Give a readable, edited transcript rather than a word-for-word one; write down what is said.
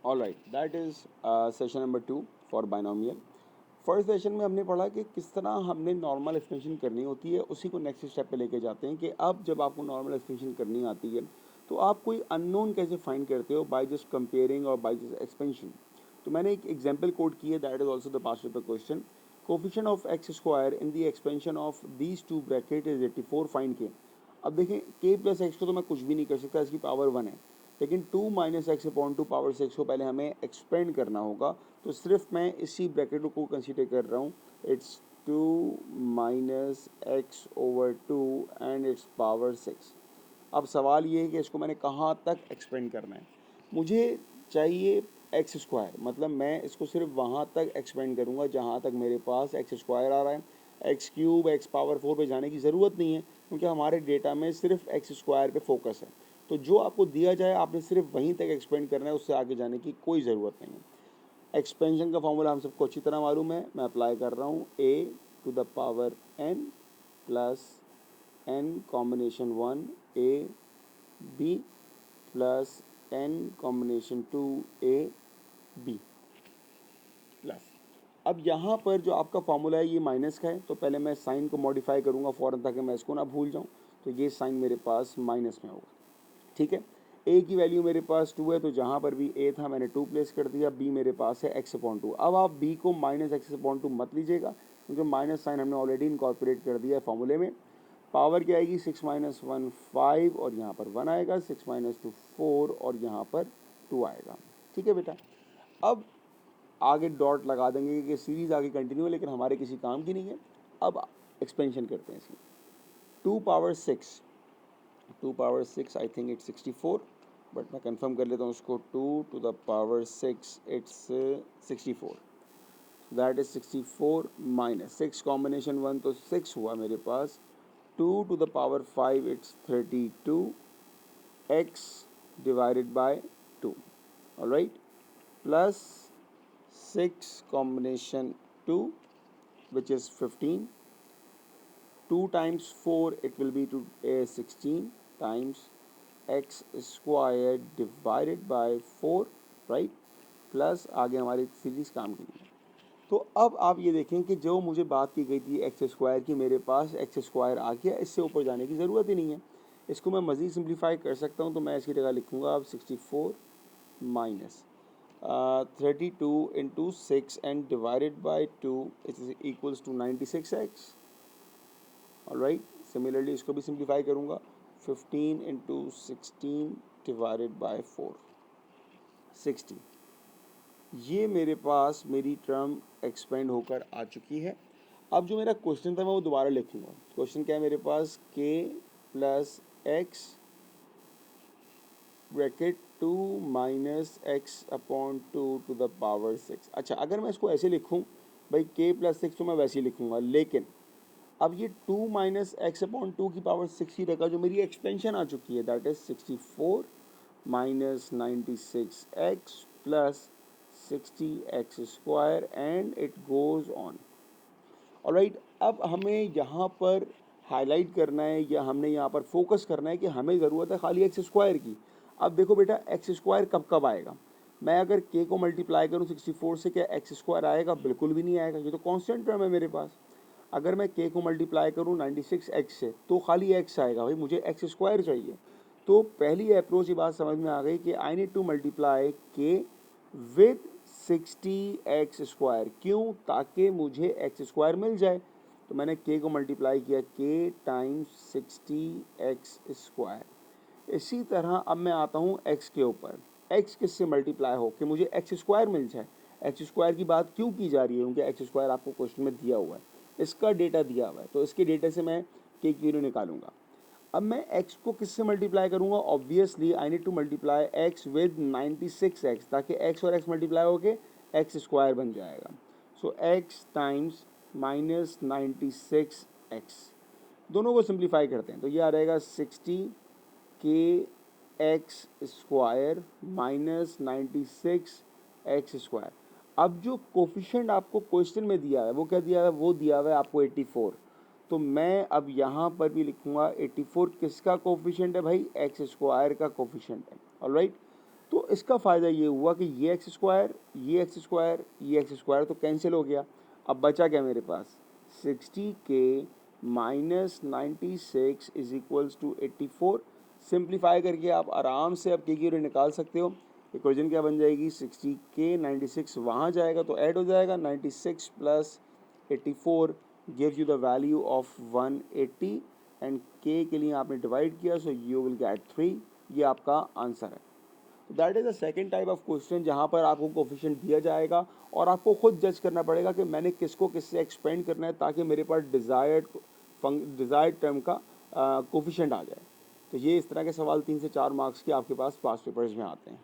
All right, that is session number 2 for binomial. First session में हमने पढ़ा कि किस तरह हमने नॉर्मल एक्सपेंशन करनी होती है, उसी को नेक्स्ट स्टेप पे लेके जाते हैं कि अब जब आपको नॉर्मल एक्सपेंशन करनी आती है तो आप कोई अननोन कैसे फाइंड करते हो, बाय जस्ट कंपेयरिंग और बाय जस्ट एक्सपेंशन। तो मैंने एक एग्जांपल कोड की है, that is also the past paper question. Coefficient of x square in the expansion of these two bracket is 84, find के। अब देखें के प्लस एक्स को तो मैं कुछ भी नहीं कर सकता, इसकी पावर 1 है, लेकिन 2 माइनस एक्स अपॉन 2 पावर 6 को पहले हमें एक्सपेंड करना होगा। तो सिर्फ मैं इसी ब्रैकेट को कंसीडर कर रहा हूँ। It's 2 minus x over 2 and it's power 6। अब सवाल ये है कि इसको मैंने कहाँ तक एक्सपेंड करना है। मुझे चाहिए एक्स स्क्वायर, मतलब मैं इसको सिर्फ वहाँ तक एक्सपेंड करूँगा जहाँ तक मेरे पास एक्स स्क्वायर आ रहा है। एक्स क्यूब एक्स पावर 4 पे जाने की ज़रूरत नहीं है, क्योंकि हमारे डेटा में सिर्फ एक्स स्क्वायर पे फोकस है। तो जो आपको दिया जाए आपने सिर्फ वहीं तक एक्सपेंड करना है, उससे आगे जाने की कोई ज़रूरत नहीं है। एक्सपेंशन का फॉर्मूला हम सबको अच्छी तरह मालूम है, मैं अप्लाई कर रहा हूँ। A to the power N plus N combination 1 A B plus N combination 2 A B plus. अब यहाँ पर जो आपका फॉर्मूला है ये माइनस का है, तो पहले मैं साइन को मॉडिफाई करूँगा फ़ौरन, ताकि मैं इसको ना भूल जाऊँ। तो ये साइन मेरे पास माइनस में होगा, ठीक है। ए की वैल्यू मेरे पास 2 है, तो जहाँ पर भी ए था मैंने 2 प्लेस कर दिया। बी मेरे पास है एक्स अपॉन 2। अब आप बी को माइनस एक्स अपॉन 2 मत लीजिएगा, क्योंकि माइनस साइन हमने ऑलरेडी इनकॉर्पोरेट कर दिया है फॉर्मूले में। पावर क्या आएगी, 6 माइनस 1 5, और यहाँ पर 1 आएगा। 6 माइनस 2 4, और यहाँ पर 2 आएगा, ठीक है बेटा। अब आगे डॉट लगा देंगे कि सीरीज आगे कंटिन्यू है, लेकिन हमारे किसी काम की नहीं है। अब एक्सपेंशन करते हैं इसकी। 2 power 6, 2 power 6 I think it's 64, but मैं कंफर्म कर लेता हूँ उसको। 2 to the power 6 it's 64, that is 64 minus 6 combination 1, तो 6 हुआ मेरे पास। 2 to the power 5 it's 32 x divided by 2, alright, plus 6 combination 2 which is 15. 2 times 4 it will be to 16 times x square divided by 4, right, plus आगे हमारी series काम की है। तो अब आप ये देखें कि जो मुझे बात की गई थी एक्स स्क्वायर की, मेरे पास एक्स स्क्वायर आ गया, इससे ऊपर जाने की ज़रूरत ही नहीं है। इसको मैं मज़ीद सिंप्लीफाई कर सकता हूँ, तो मैं इसकी जगह लिखूँगा अब 64 minus 32 into 6 and divided by 2 is equals to 96x. Alright, similarly इसको भी simplify करूँगा। 15 into 16 divided by 4, 60। ये मेरे पास मेरी टर्म एक्सपेंड होकर आ चुकी है। अब जो मेरा क्वेश्चन था मैं वो दोबारा लिखूँगा। क्वेश्चन क्या है मेरे पास, k plus X bracket 2 minus X upon 2 to the power 6। अच्छा, अगर मैं इसको ऐसे लिखूं, भाई k प्लस 6 तो मैं वैसे ही लिखूंगा, लेकिन अब ये 2 माइनस एक्स अपॉन 2 की पावर 6 ही रहेगा, जो मेरी एक्सपेंशन आ चुकी है, that is 64 minus 96 x plus 60 x square and it goes on. Alright, अब हमें यहाँ पर हाईलाइट करना है, या हमने यहाँ पर फोकस करना है कि हमें ज़रूरत है खाली एक्स स्क्वायर की। अब देखो बेटा, एक्स स्क्वायर कब कब आएगा। मैं अगर के को मल्टीप्लाई करूँ 64 से, क्या एक्स स्क्वायर आएगा? बिल्कुल भी नहीं आएगा, ये तो कांस्टेंट टर्म है मेरे पास। अगर मैं के को मल्टीप्लाई करूँ 96 एक्स से, तो खाली एक्स आएगा, भाई मुझे एक्स स्क्वायर चाहिए। तो पहली अप्रोच ये बात समझ में आ गई कि आई नीड टू मल्टीप्लाई के विद 60x स्क्वायर। क्यों? ताकि मुझे एक्स स्क्वायर मिल जाए। तो मैंने k को मल्टीप्लाई किया k टाइम्स 60x स्क्वायर। इसी तरह अब मैं आता हूँ x के ऊपर। x किससे मल्टीप्लाई हो कि मुझे एक्स स्क्वायर मिल जाए। एक्स स्क्वायर की बात क्यों की जा रही है? क्योंकि एक्स स्क्वायर आपको क्वेश्चन में दिया हुआ है, इसका डेटा दिया हुआ है, तो इसके डेटा से मैं k की वैल्यू निकालूंगा। अब मैं x को किससे मल्टीप्लाई करूंगा? Obviously I need to multiply x with 96x, ताकि x और x मल्टीप्लाई होके एक्स स्क्वायर बन जाएगा। सो x टाइम्स माइनस 96x, दोनों को सिंप्लीफाई करते हैं, तो ये आ रहेगा 60 के x square minus 96 x square. अब जो कोफिशिएंट आपको क्वेश्चन में दिया है वो क्या दिया है? वो दिया हुआ है आपको 84। तो मैं अब यहाँ पर भी लिखूँगा 84 किसका कोफिशिएंट है भाई? एक्स स्क्वायर का कोफिशिएंट है। ऑलराइट, तो इसका फ़ायदा ये हुआ कि ये एक्स स्क्वायर, ये एक्स स्क्वायर, ये एक्स स्क्वायर तो कैंसिल हो गया। अब बचा क्या मेरे पास, 60k minus 96 is equals to 84। Simplify करके आप आराम से अब के की वैल्यू निकाल सकते हो। इक्वेशन क्या बन जाएगी, 60k 96 वहाँ जाएगा तो ऐड हो जाएगा, 96 plus 84 gives you the value of 180 and k के लिए आपने डिवाइड किया, सो यू विल गेट 3। ये आपका आंसर है। That is the second type of question जहाँ पर आपको कोफिशिएंट दिया जाएगा और आपको खुद जज करना पड़ेगा कि मैंने किसको किससे एक्सपेंड करना है ताकि मेरे पास डिज़ायर्ड टर्म का कोफिशिएंट आ जाए। तो ये इस तरह के सवाल 3 से 4 मार्क्स के आपके पास पास पेपर्स में आते हैं।